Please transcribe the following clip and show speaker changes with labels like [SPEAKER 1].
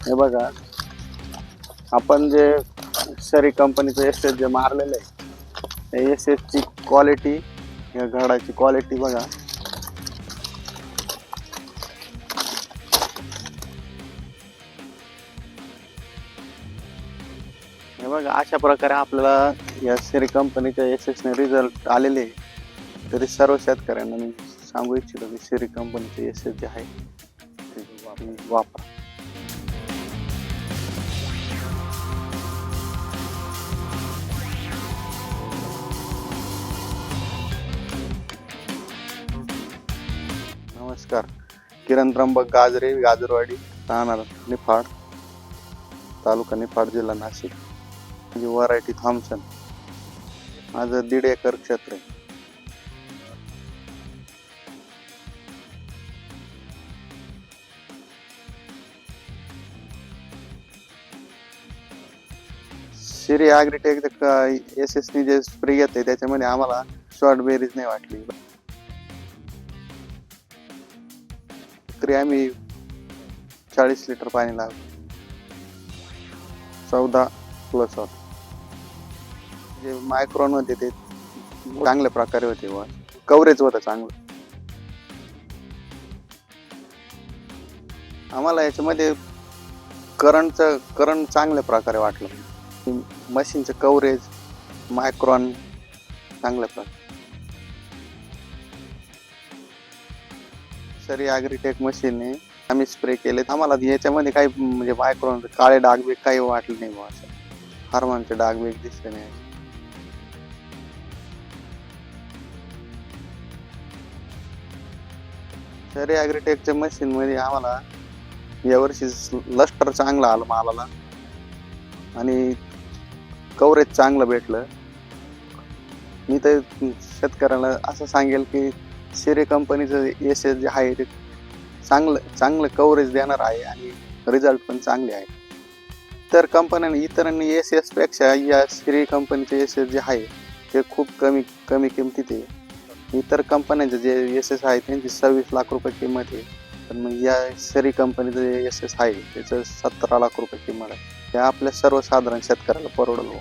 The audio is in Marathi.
[SPEAKER 1] हे बघा, आपण जे सरी कंपनीचं एस एस जे मारलेलं आहे, एस एस ची क्वालिटी, या घडाची क्वालिटी बघा. हे बघा, अशा प्रकारे आपल्याला या सरी कंपनीच्या एस एस ने रिझल्ट आलेले. तरी सर्व शेतकऱ्यांना मी सांगू इच्छितो की सरी कंपनीचे एस एस जे आहे ते वापरा. नमस्कार, किरण त्र्यंबक गाजरे, गाजरवाडी, राहणार निफाड, तालुका निफाड, जिल्हा नाशिक. म्हणजे व्हरायटी थॉम्सन. माझं 1.5 एकर क्षेत्र आहे. श्री ॲग्रीटेक एस एस नी जे स्प्रे येते त्याच्यामध्ये आम्हाला शॉर्ट बेरीज नाही वाटली. तरी आम्ही 40 लिटर पाणी लावलं. 14+ जे मायक्रॉन होते ते चांगल्या प्रकारे होते. कव्हरेज होतं चांगलं. आम्हाला याच्यामध्ये करंट चांगल्या प्रकारे वाटलं. मशीनचं कव्हरेज, मायक्रॉन चांगल्या प्रकारे. सरी ॲग्रीटेक मशीनने आम्ही स्प्रे केले. आम्हाला याच्यामध्ये काही म्हणजे मायक्रॉन काळे डागबीग काही वाटले नाही बा. असं हार्मोनचे डागबीग दिसले नाही. सरी ॲग्रीटेकच्या मशीन मध्ये आम्हाला यावर्षी लस्टर चांगलं आलं मालाला आणि कव्हरेज चांगलं भेटलं. मी तर शेतकऱ्याला असं सांगेल की सरी कंपनीचं एस एस जे आहे ते चांगलं कव्हरेज देणार आहे आणि रिझल्ट पण चांगले आहे. तर कंपन्यांनी इतरांनी एस एस पेक्षा या सरी कंपनीचे एस एस जे आहे ते खूप कमी किमतीत आहे. इतर कंपन्यांचे जे एस एस आहे त्यांची 26 लाख रुपये किंमत आहे. पण मग या सरी कंपनीचं जे एस एस आहे त्याचं 17 लाख रुपये किंमत आहे. हे आपल्या सर्वसाधारण शेतकऱ्याला परवडलं.